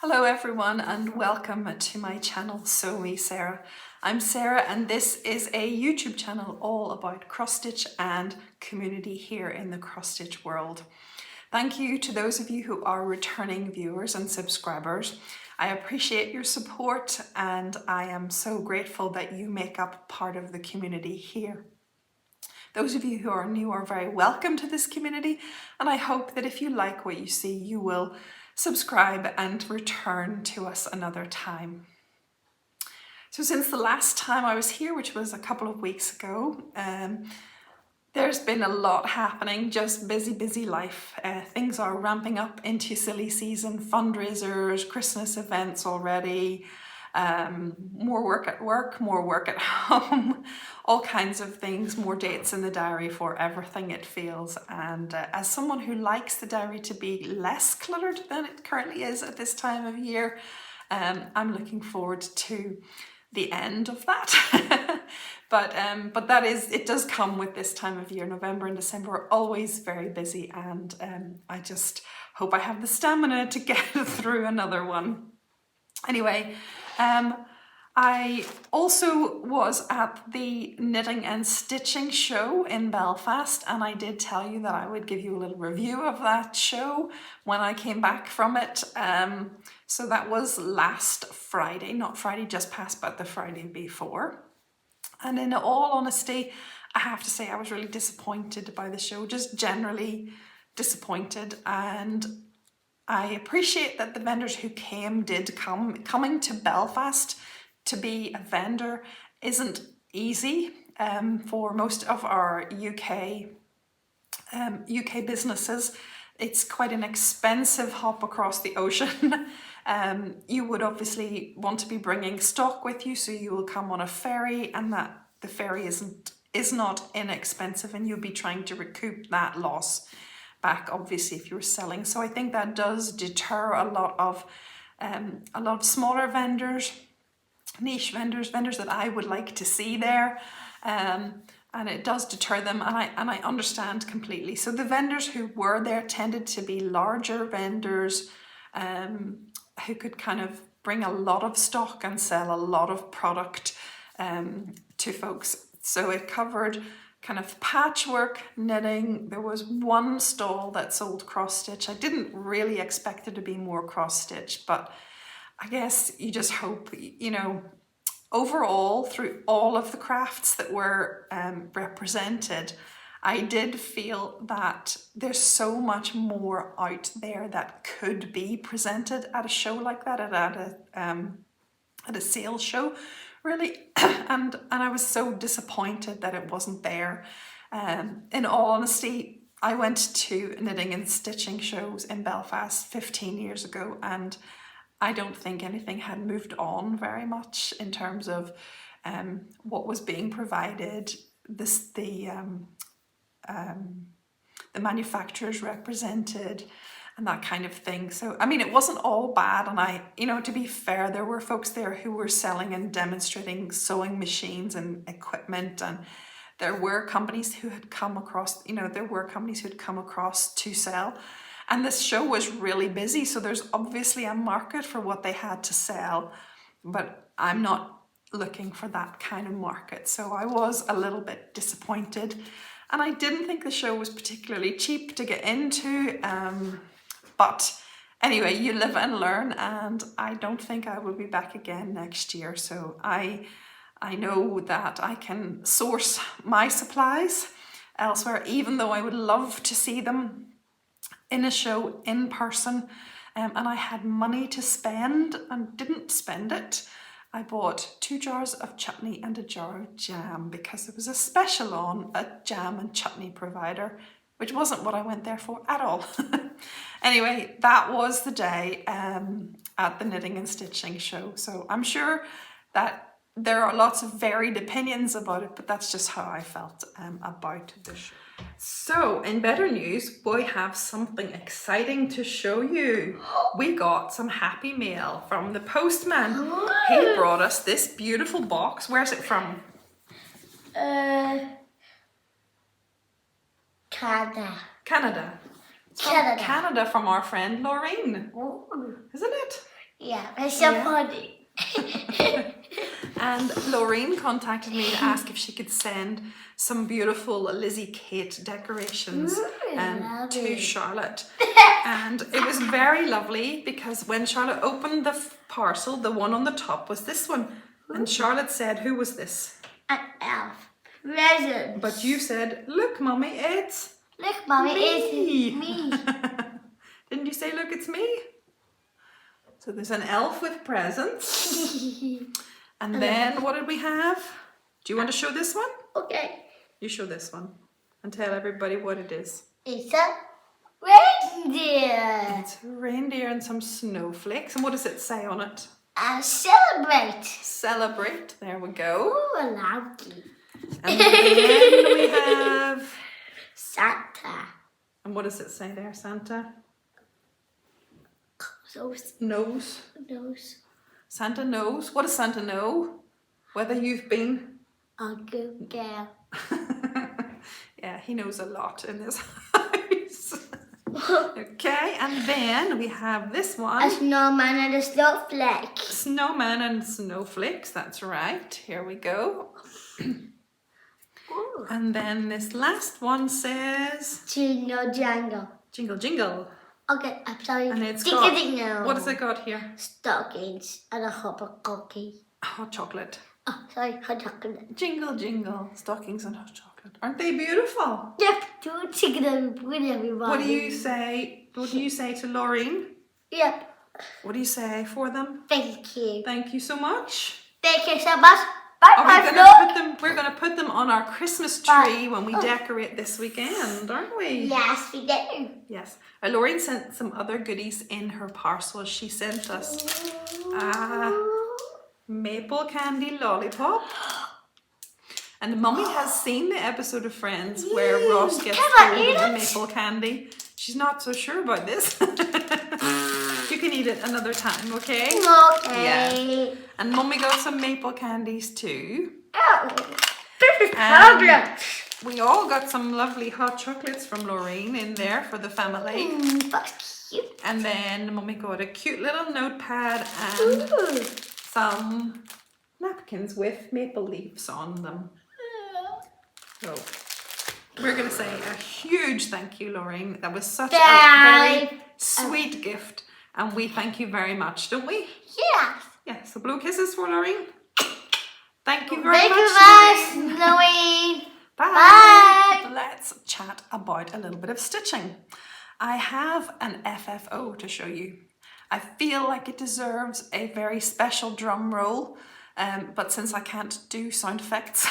Hello everyone and welcome to my channel Sew Me Sarah. I'm Sarah and this is a YouTube channel all about cross stitch and community here in the cross stitch world. Thank you to those of you who are returning viewers and subscribers. I appreciate your support and I am so grateful that you make up part of the community here. Those of you who are new are very welcome to this community, and I hope that if you like what you see, you will subscribe and return to us another time. So since the last time I was here, which was a couple of weeks ago, there's been a lot happening, just busy life. Things are ramping up into silly season, fundraisers, Christmas events already, more work at work, more work at home, all kinds of things, more dates in the diary for everything it feels. And as someone who likes the diary to be less cluttered than it currently is at this time of year, I'm looking forward to the end of that. but it does come with this time of year. November and December are always very busy, and I just hope I have the stamina to get through another one. Anyway, I also was at the knitting and stitching show in Belfast, and I did tell you that I would give you a little review of that show when I came back from it. So that was last Friday, not Friday just past, but the Friday before. And in all honesty, I have to say I was really disappointed by the show, just generally disappointed. And I appreciate that the vendors who came did come. Coming to Belfast to be a vendor isn't easy for most of our UK businesses. It's quite an expensive hop across the ocean. You would obviously want to be bringing stock with you, so you will come on a ferry, and that the ferry is not inexpensive, and you'll be trying to recoup that loss back, obviously, if you're selling. So I think that does deter a lot of smaller vendors, niche vendors that I would like to see there, and it does deter them, and I understand completely. So the vendors who were there tended to be larger vendors who could kind of bring a lot of stock and sell a lot of product to folks. So it covered kind of patchwork, knitting. There was one stall that sold cross stitch. I didn't really expect there to be more cross stitch, but I guess you just hope, you know, overall through all of the crafts that were represented, I did feel that there's so much more out there that could be presented at a show like that, at a sales show, really. and I was so disappointed that it wasn't there. In all honesty, I went to knitting and stitching shows in Belfast 15 years ago, and I don't think anything had moved on very much in terms of what was being provided, the manufacturers represented, and that kind of thing. So, I mean, it wasn't all bad. And you know, to be fair, there were folks there who were selling and demonstrating sewing machines and equipment. And there were companies who had come across, to sell. And this show was really busy. So there's obviously a market for what they had to sell, but I'm not looking for that kind of market. So I was a little bit disappointed. And I didn't think the show was particularly cheap to get into. But anyway, you live and learn, and I don't think I will be back again next year. So I know that I can source my supplies elsewhere, even though I would love to see them in a show in person. And I had money to spend and didn't spend it. I bought 2 jars of chutney and a jar of jam because there was a special on a jam and chutney provider, which wasn't what I went there for at all. Anyway, that was the day at the knitting and stitching show. So I'm sure that there are lots of varied opinions about it, but that's just how I felt about the show. So in better news, we have something exciting to show you. We got some happy mail from the postman. He brought us this beautiful box. Where's it from? Canada. It's from Canada, from our friend Laureen. Isn't it? Yeah, it's so funny. And Lorraine contacted me to ask if she could send some beautiful Lizzie Kate decorations to Charlotte. And it was very lovely because when Charlotte opened the parcel, the one on the top was this one. And Charlotte said, who was this? An elf. Present. But you said, look, Mummy, it's Look, Mommy, me. it's me. Didn't you say, look, it's me? So there's an elf with presents. And then what did we have? Do you want to show this one? Okay. You show this one and tell everybody what it is. It's a reindeer. It's a reindeer and some snowflakes. And what does it say on it? Celebrate. Celebrate. There we go. Ooh, lovely. And then we have Santa. And what does it say there, Santa? Nose. Santa knows. What does Santa know? Whether you've been A good girl. Yeah, he knows a lot in this house. Okay, and then we have this one. A snowman and a snowflake. Snowman and snowflakes, that's right. Here we go. Ooh. And then this last one says Jingle jangle. jingle jingle. Okay, I'm sorry. And it's Jingle got, jingle. what has it got here? Stockings and a hot cookie. Hot chocolate. Oh, sorry, hot chocolate. Jingle jingle, stockings and hot chocolate. Aren't they beautiful? Yep, do a chicken and bring everybody. What do you say? What do you say to Laureen? Yep, What do you say for them? thank you. Thank you so much. Thank you so much. Bye Are bye, we vlog. we're gonna put them on our Christmas tree when we decorate this weekend, aren't we? Yes, we do. Yes. Laureen sent some other goodies in her parcel. She sent us a maple candy lollipop. And Mummy has seen the episode of Friends where Ross gets Can I told eat of the it? maple candy. She's not so sure about this. You can eat it another time, okay? Okay. And Mummy got some maple candies too. Oh, this is And chocolate. we all got some lovely hot chocolates from Lorraine in there for the family. That's cute. And then Mummy got a cute little notepad and Ooh. some napkins with maple leaves on them. So we're going to say a huge thank you, Lorraine. That was such a very sweet gift. And we thank you very much, don't we? Yes. Yeah, so blue kisses for Lorraine. Thank you very Thank much, you Lorraine. guys, Chloe. Bye. Bye. Let's chat about a little bit of stitching. I have an FFO to show you. I feel like it deserves a very special drum roll, but since I can't do sound effects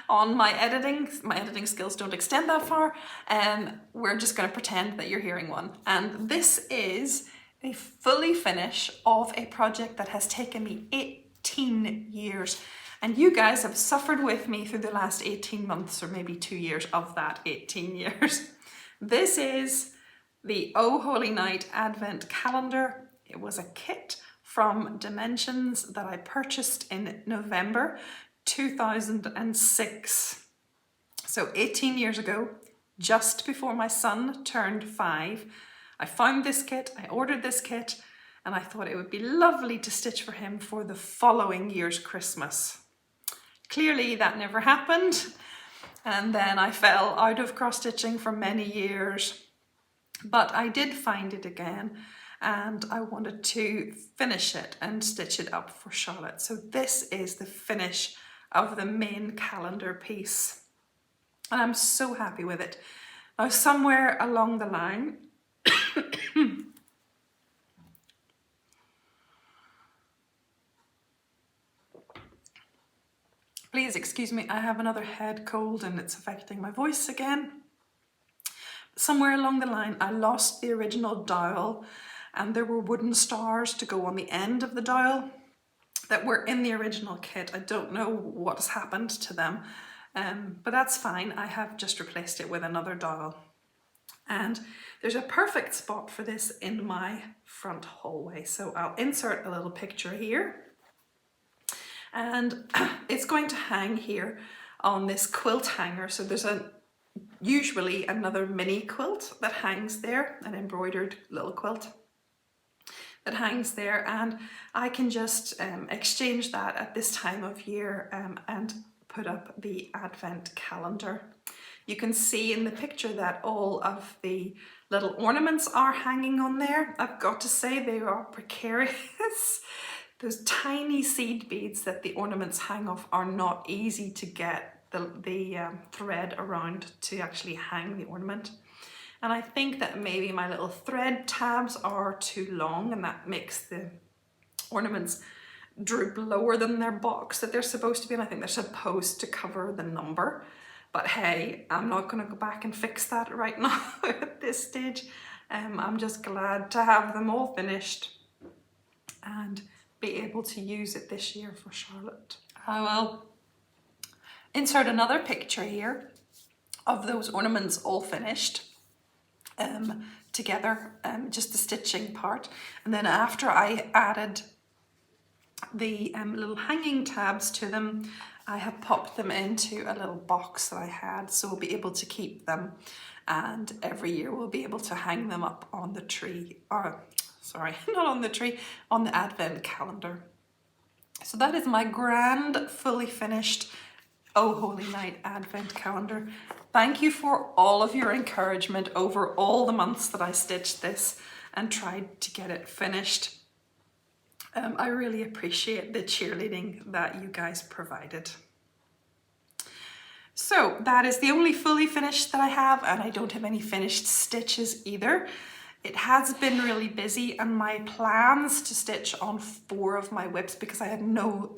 on my editing skills don't extend that far, we're just going to pretend that you're hearing one. And this is a fully finish of a project that has taken me 18 years. And you guys have suffered with me through the last 18 months, or maybe 2 years of that 18 years. This is the Oh Holy Night Advent Calendar. It was a kit from Dimensions that I purchased in November 2006. So 18 years ago, just before my son turned 5, I found this kit, I ordered this kit, and I thought it would be lovely to stitch for him for the following year's Christmas. Clearly that never happened, and then I fell out of cross-stitching for many years, but I did find it again, and I wanted to finish it and stitch it up for Charlotte. So this is the finish of the main calendar piece, and I'm so happy with it. Now somewhere along the line, please excuse me, I have another head cold and it's affecting my voice again. Somewhere along the line I lost the original dowel, and there were wooden stars to go on the end of the dowel that were in the original kit. I don't know what has happened to them, but that's fine. I have just replaced it with another dowel. And there's a perfect spot for this in my front hallway. So I'll insert a little picture here. And it's going to hang here on this quilt hanger. So there's usually another mini quilt that hangs there, an embroidered little quilt. that hangs there, and I can just exchange that at this time of year and put up the advent calendar. You can see in the picture that all of the little ornaments are hanging on there. I've got to say they are precarious. Those tiny seed beads that the ornaments hang off are not easy to get the thread around to actually hang the ornament. And I think that maybe my little thread tabs are too long, and that makes the ornaments droop lower than their box that they're supposed to be, and I think they're supposed to cover the number. But hey, I'm not going to go back and fix that right now at this stage. I'm just glad to have them all finished and be able to use it this year for Charlotte. I will insert another picture here of those ornaments all finished together, just the stitching part. And then after I added the little hanging tabs to them, I have popped them into a little box that I had, so we'll be able to keep them, and every year we'll be able to hang them up on the tree, or sorry, not on the tree, on the advent calendar. So that is my grand, fully finished Oh Holy Night advent calendar. Thank you for all of your encouragement over all the months that I stitched this and tried to get it finished. I really appreciate the cheerleading that you guys provided. So that is the only fully finished that I have, and I don't have any finished stitches either. It has been really busy, and my plans to stitch on 4 of my whips, because I had no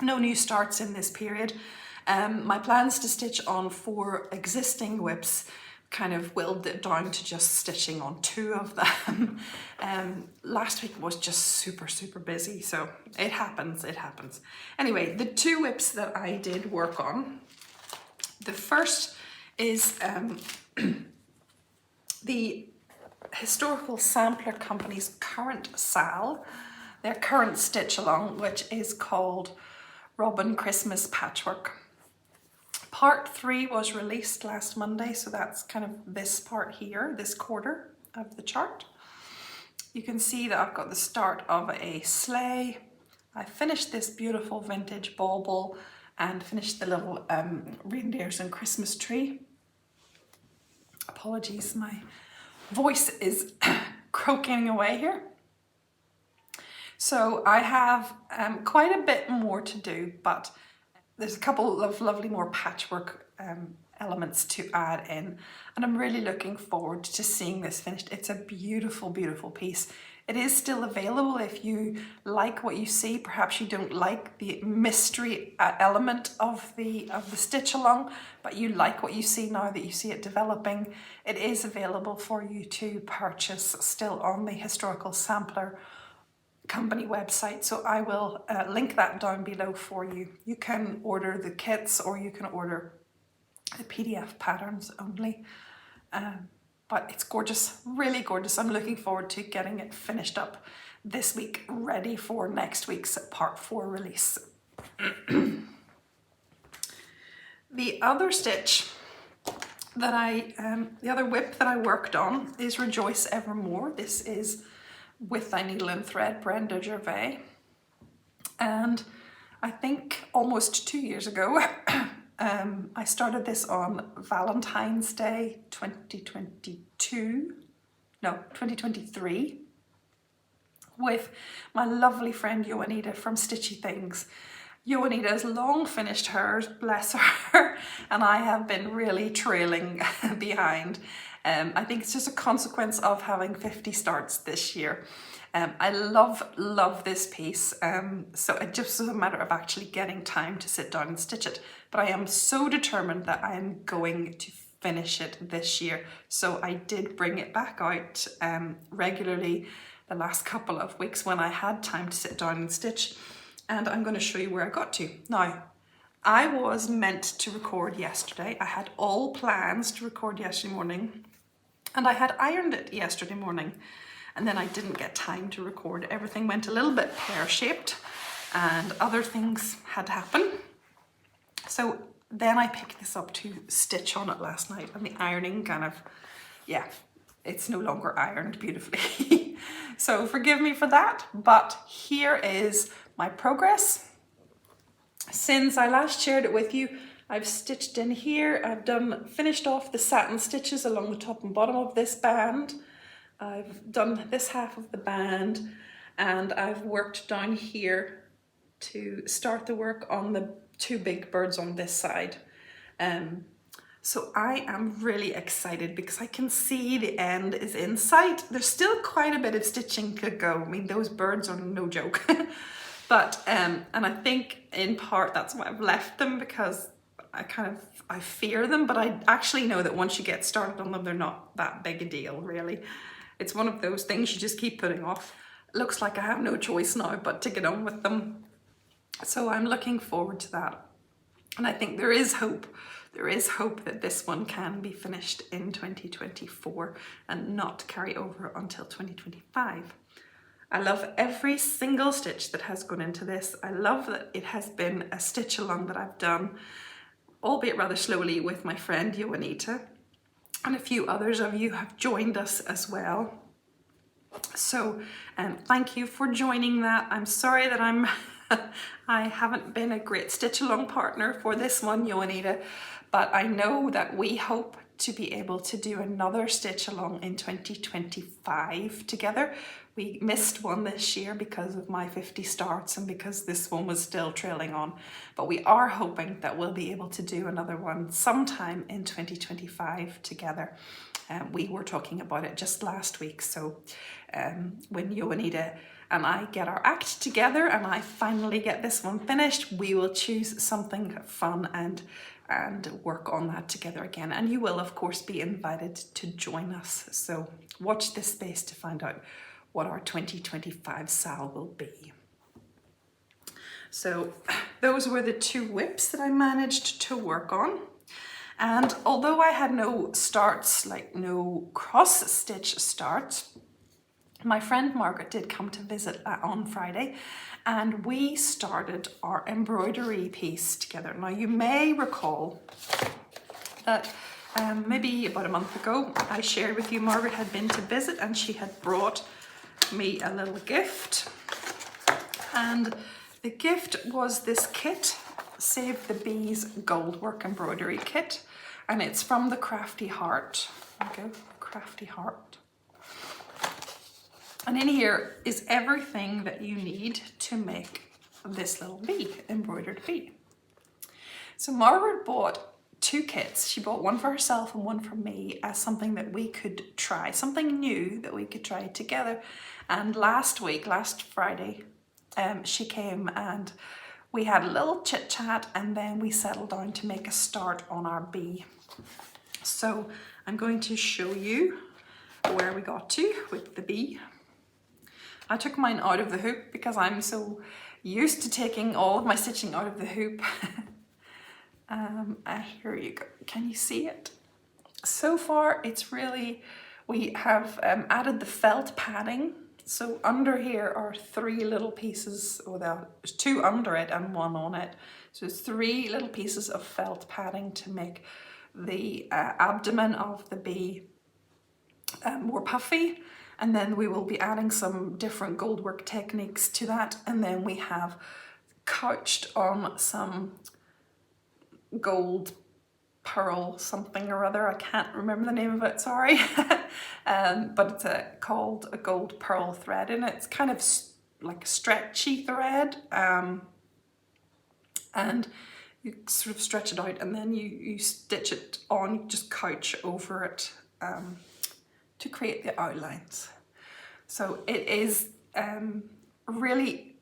new starts in this period. My plans to stitch on 4 existing whips kind of whittled it down to just stitching on 2 of them. Last week was just super busy, so it happens. Anyway, the 2 whips that I did work on, the first is the Historical Sampler Company's current SAL, their current stitch along, which is called Robin Christmas Patchwork. Part 3 was released last Monday, so that's kind of this part here, this quarter of the chart. You can see that I've got the start of a sleigh. I finished this beautiful vintage bauble and finished the little reindeers and Christmas tree. Apologies, my voice is croaking away here. So I have quite a bit more to do, but there's a couple of lovely more patchwork elements to add in, and I'm really looking forward to seeing this finished. It's a beautiful piece. It is still available if you like what you see. Perhaps you don't like the mystery element of the stitch along, but you like what you see now that you see it developing. It is available for you to purchase still on the Historical Sampler Company website, so I will link that down below for you. You can order the kits, or you can order the PDF patterns only, but it's gorgeous, really gorgeous. I'm looking forward to getting it finished up this week, ready for next week's part 4 release. The other stitch that the other whip that I worked on is Rejoice Evermore. This is With Thy Needle and Thread, Brenda Gervais. And I think almost 2 years ago, I started this on Valentine's Day 2023, with my lovely friend Joanita from Stitchy Things. Joanita has long finished hers, bless her, and I have been really trailing behind. I think it's just a consequence of having 50 starts this year. I love this piece, so it just is a matter of actually getting time to sit down and stitch it. But I am so determined that I am going to finish it this year. So I did bring it back out regularly the last couple of weeks when I had time to sit down and stitch. And I'm going to show you where I got to. Now, I was meant to record yesterday. I had all plans to record yesterday morning, and I had ironed it yesterday morning, and then I didn't get time to record. Everything went a little bit pear-shaped and other things had happened. So then I picked this up to stitch on it last night, and the ironing kind of, yeah, it's no longer ironed beautifully. So forgive me for that, but here is my progress. Since I last shared it with you, I've stitched in here. I've finished off the satin stitches along the top and bottom of this band. I've done this half of the band, and I've worked down here to start the work on the two big birds on this side. So I am really excited because I can see the end is in sight. There's still quite a bit of stitching to go. I mean, those birds are no joke. But, and I think in part that's why I've left them, because I fear them, but I actually know that once you get started on them, they're not that big a deal, really. It's one of those things you just keep putting off. It looks like I have no choice now but to get on with them. So I'm looking forward to that. And I think there is hope. There is hope that this one can be finished in 2024 and not carry over until 2025. I love every single stitch that has gone into this. I love that it has been a stitch along that I've done, albeit rather slowly, with my friend Juanita, and a few others of you have joined us as well. So thank you for joining that. I'm sorry that I haven't been a great stitch along partner for this one, Juanita, but I know that we hope to be able to do another stitch along in 2025 together. We missed one this year because of my 50 starts and because this one was still trailing on, but we are hoping that we'll be able to do another one sometime in 2025 together. We were talking about it just last week, so when Juanita and I get our act together and I finally get this one finished, we will choose something fun and work on that together again. And you will of course be invited to join us. So watch this space to find out what our 2025 sal will be. So those were the two whips that I managed to work on. And although I had no starts, like no cross stitch starts, my friend Margaret did come to visit on Friday, and we started our embroidery piece together. Now you may recall that maybe about a month ago I shared with you Margaret had been to visit and she had brought me a little gift, and the gift was this kit, Save the Bees Goldwork embroidery kit, and it's from the Crafty Heart. Okay, Crafty Heart. And in here is everything that you need to make this little bee, embroidered bee. So Margaret bought two kits. She bought one for herself and one for me as something that we could try, something new that we could try together. And last Friday, she came and we had a little chit chat, and then we settled down to make a start on our bee. So I'm going to show you where we got to with the bee. I took mine out of the hoop because I'm so used to taking all of my stitching out of the hoop. Here you go. Can you see it? So far it's really, we have added the felt padding. So under here are three little pieces, or there's two under it and one on it. So it's three little pieces of felt padding to make the abdomen of the bee more puffy. And then we will be adding some different goldwork techniques to that. And then we have couched on some gold pearl something or other. I can't remember the name of it, sorry. But it's called a gold pearl thread, and it's kind of like a stretchy thread. And you sort of stretch it out and then you stitch it on, you just couch over it to create the outlines. So it is really,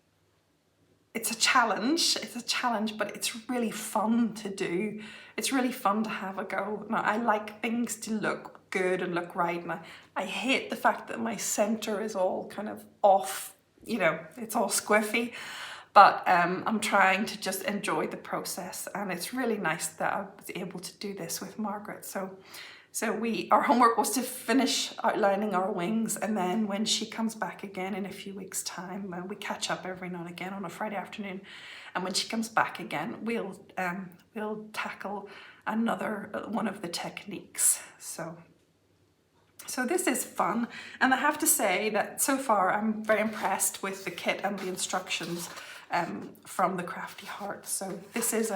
it's a challenge, but it's really fun to do. It's really fun to have a go. Now I like things to look good and look right, and I hate the fact that my center is all kind of off, you know, it's all squiffy, but I'm trying to just enjoy the process, and it's really nice that I was able to do this with Margaret. So our homework was to finish outlining our wings, and then when she comes back again in a few weeks' time, we catch up every now and again on a Friday afternoon, and when she comes back again, we'll tackle another one of the techniques. So So this is fun, and I have to say that so far I'm very impressed with the kit and the instructions from the Crafty Heart. So this is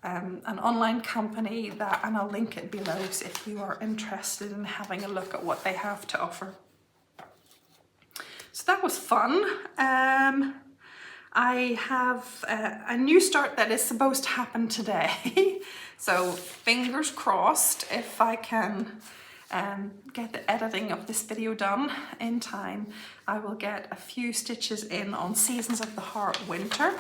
an online company and I'll link it below so if you are interested in having a look at what they have to offer. So that was fun. I have a new start that is supposed to happen today. So fingers crossed if I can get the editing of this video done in time, I will get a few stitches in on Seasons of the Heart Winter.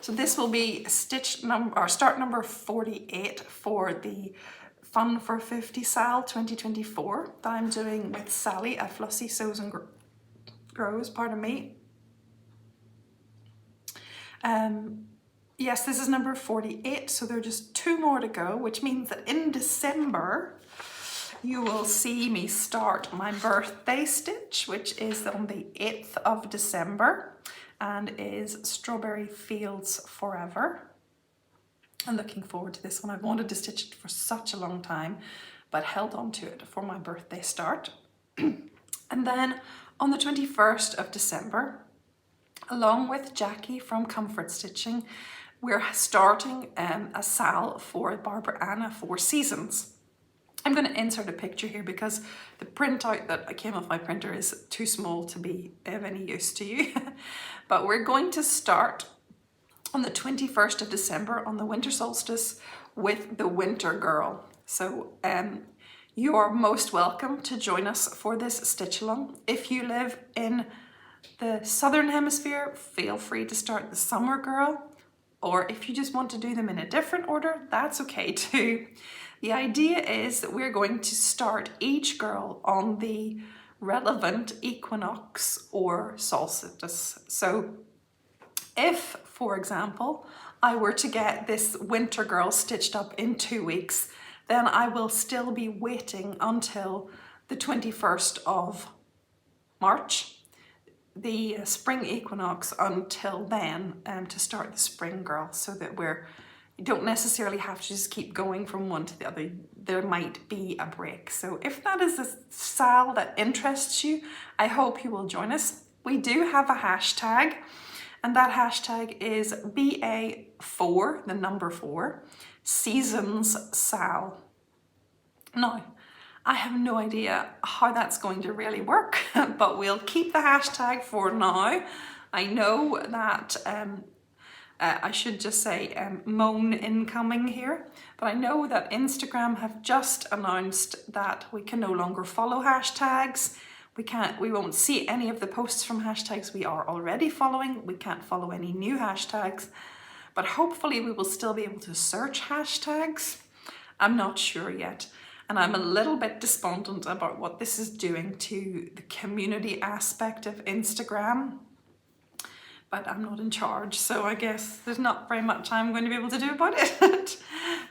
So this will be start number 48 for the Fun for 50 Sal 2024 that I'm doing with Sally at Flossy Sews and Grows, pardon me. Yes, this is number 48, so there are just 2 more to go, which means that in December you will see me start my birthday stitch, which is on the 8th of December and is Strawberry Fields Forever. I'm looking forward to this one. I've wanted to stitch it for such a long time, but held on to it for my birthday start. And then on the 21st of December, along with Jackie from Comfort Stitching, we're starting a sal for Barbara Anna 4 Seasons. I'm going to insert a picture here because the printout that came off my printer is too small to be of any use to you. But we're going to start on the 21st of December on the winter solstice with the Winter Girl. So you are most welcome to join us for this stitch along. If you live in the Southern Hemisphere, feel free to start the Summer Girl, or if you just want to do them in a different order, that's okay too. The idea is that we're going to start each girl on the relevant equinox or solstice. So if, for example, I were to get this Winter Girl stitched up in 2 weeks, then I will still be waiting until the 21st of March, the spring equinox, until then to start the Spring Girl, so that you don't necessarily have to just keep going from one to the other. There might be a break. So if that is a sal that interests you, I hope you will join us. We do have a hashtag, and that hashtag is BA4, the number 4, Seasons Sal. Now, I have no idea how that's going to really work, but we'll keep the hashtag for now. I know that I should just say moan incoming here, but I know that Instagram have just announced that we can no longer follow hashtags. We won't see any of the posts from hashtags we are already following. We can't follow any new hashtags, but hopefully we will still be able to search hashtags. I'm not sure yet. And I'm a little bit despondent about what this is doing to the community aspect of Instagram. But I'm not in charge, so I guess there's not very much I'm going to be able to do about it.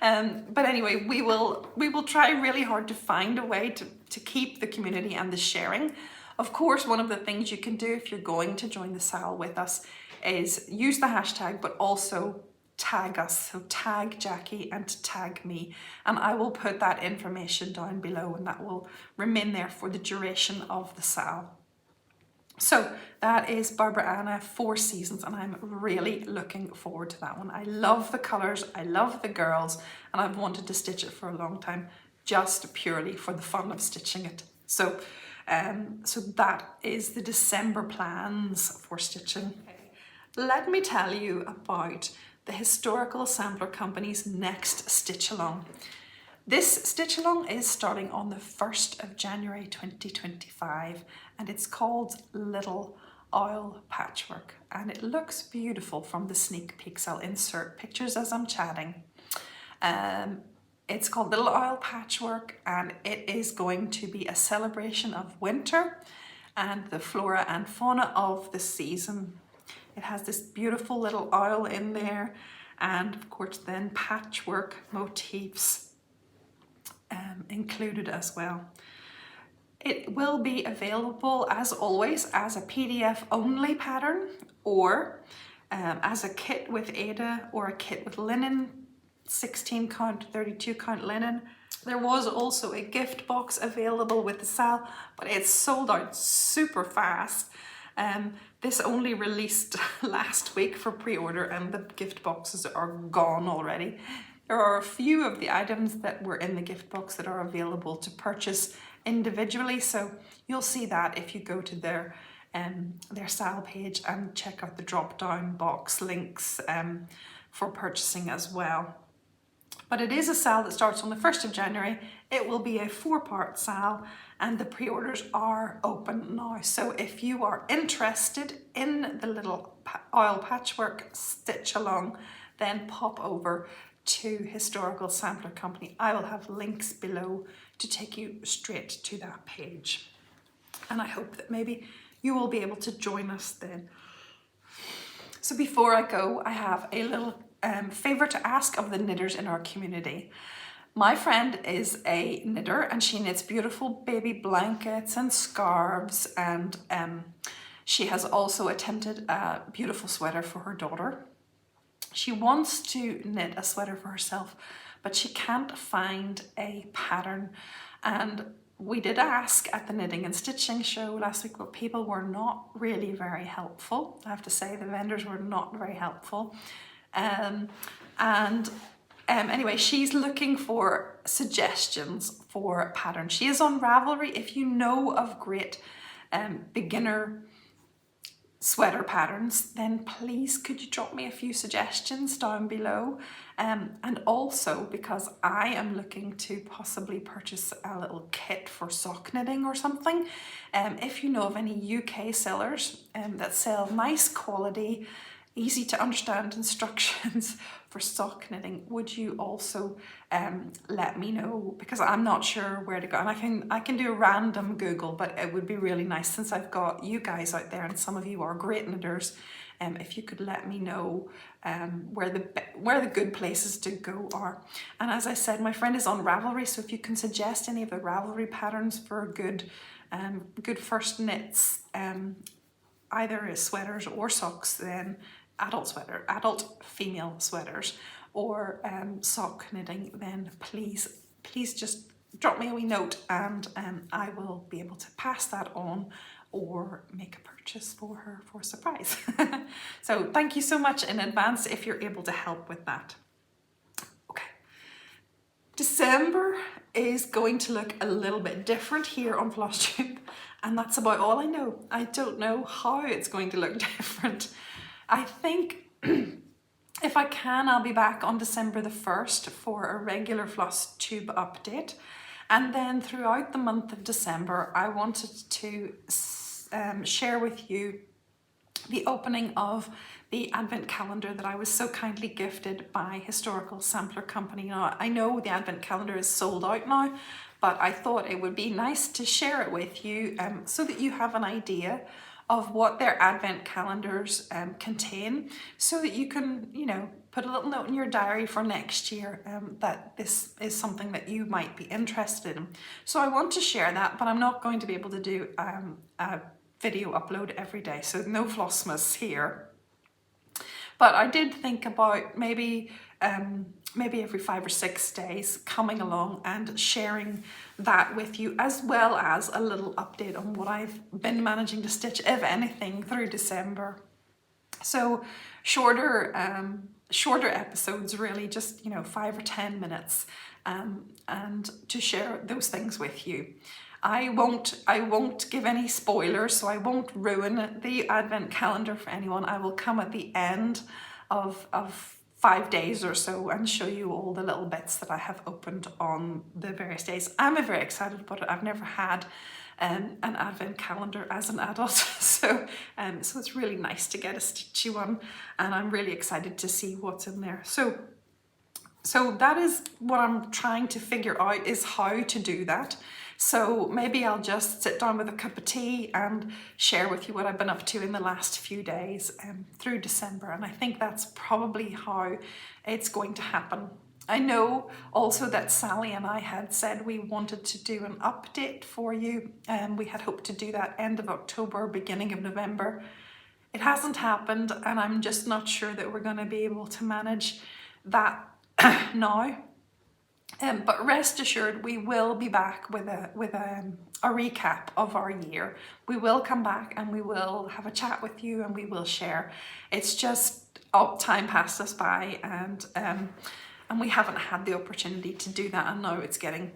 But anyway, we will try really hard to find a way to keep the community and the sharing. Of course, one of the things you can do if you're going to join the sal with us is use the hashtag, but also tag us. So tag Jackie and tag me, and I will put that information down below, and that will remain there for the duration of the sal. So that is Barbara Anna 4 Seasons, and I'm really looking forward to that one. I love the colours, I love the girls, and I've wanted to stitch it for a long time, just purely for the fun of stitching it. So that is the December plans for stitching. Let me tell you about the Historical Assembler Company's next stitch along. This stitch along is starting on the 1st of January 2025, and it's called Little Oil Patchwork, and it looks beautiful from the sneak peeks. I'll insert pictures as I'm chatting. It's called Little Oil Patchwork, and it is going to be a celebration of winter and the flora and fauna of the season. It has this beautiful little oil in there, and of course then patchwork motifs included as well. It will be available as always as a PDF only pattern, or as a kit with Ada or a kit with linen 16 count, 32 count linen. There was also a gift box available with the sale, but it's sold out super fast. This only released last week for pre-order and the gift boxes are gone already. There are a few of the items that were in the gift box that are available to purchase individually, so you'll see that if you go to their sale page and check out the drop down box links for purchasing as well. But it is a sale that starts on the 1st of January. It will be a 4-part sale and the pre-orders are open now. So if you are interested in the little oil patchwork stitch along, then pop over to Historical Sampler Company. I will have links below to take you straight to that page. And I hope that maybe you will be able to join us then. So before I go, I have a little favour to ask of the knitters in our community. My friend is a knitter and she knits beautiful baby blankets and scarves, and she has also attempted a beautiful sweater for her daughter. She wants to knit a sweater for herself, but she can't find a pattern. And we did ask at the Knitting and Stitching show last week, but people were not really very helpful. I have to say the vendors were not very helpful. Anyway, she's looking for suggestions for patterns. She is on Ravelry. If you know of great beginner sweater patterns, then please could you drop me a few suggestions down below. And also, because I am looking to possibly purchase a little kit for sock knitting or something, if you know of any UK sellers that sell nice quality, easy to understand instructions for sock knitting, would you also let me know, because I'm not sure where to go. And I can do a random Google, but it would be really nice, since I've got you guys out there and some of you are great knitters, if you could let me know where the good places to go are. And as I said, my friend is on Ravelry, so if you can suggest any of the Ravelry patterns for good first knits, either as sweaters or socks, then adult female sweaters, or sock knitting, then please just drop me a wee note and I will be able to pass that on or make a purchase for her for a surprise. So thank you so much in advance if you're able to help with that. Okay, December is going to look a little bit different here on Flosstube, and that's about all I know. I don't know how it's going to look different. I think if I can, I'll be back on December the 1st for a regular Flosstube update. And then throughout the month of December, I wanted to share with you the opening of the Advent calendar that I was so kindly gifted by Historical Sampler Company. Now, I know the Advent calendar is sold out now, but I thought it would be nice to share it with you so that you have an idea of what their Advent calendars contain, so that you can, put a little note in your diary for next year that this is something that you might be interested in. So I want to share that, but I'm not going to be able to do a video upload every day, so no Flossmas here. But I did think about maybe every 5 or 6 days coming along and sharing that with you, as well as a little update on what I've been managing to stitch, if anything, through December. So shorter episodes, really, just 5 or 10 minutes, and to share those things with you. I won't give any spoilers, so I won't ruin the Advent calendar for anyone. I will come at the end of 5 days or so and show you all the little bits that I have opened on the various days. I'm very excited about it. I've never had an Advent calendar as an adult, so it's really nice to get a stitchy one, and I'm really excited to see what's in there. So that is what I'm trying to figure out, is how to do that. So maybe I'll just sit down with a cup of tea and share with you what I've been up to in the last few days through December. And I think that's probably how it's going to happen. I know also that Sally and I had said we wanted to do an update for you. We had hoped to do that end of October, beginning of November. It hasn't happened, and I'm just not sure that we're going to be able to manage that now. But rest assured, we will be back with a recap of our year. We will come back and we will have a chat with you and we will share. It's just, oh, time passed us by, and we haven't had the opportunity to do that, and now it's getting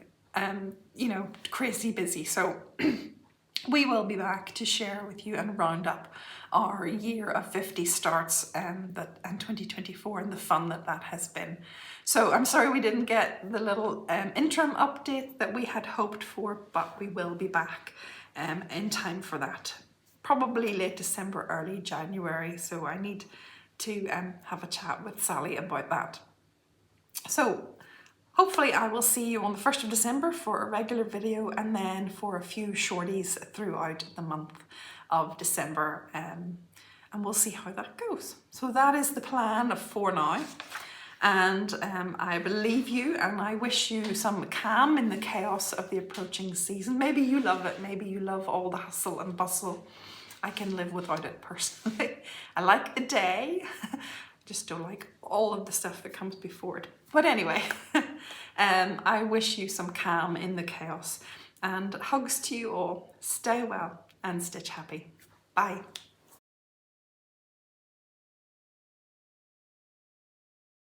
you know, crazy busy. So we will be back to share with you and round up our year of 50 starts and 2024 and the fun that has been. So I'm sorry we didn't get the little interim update that we had hoped for, but we will be back in time for that. Probably late December, early January. So I need to have a chat with Sally about that. So hopefully I will see you on the 1st of December for a regular video, and then for a few shorties throughout the month of December, and we'll see how that goes. So that is the plan for now, and I believe you and I wish you some calm in the chaos of the approaching season. Maybe you love it, maybe you love all the hustle and bustle. I can live without it personally. I like the day, just don't like all of the stuff that comes before it. But anyway, I wish you some calm in the chaos, and hugs to you all. Stay well and stitch happy. Bye.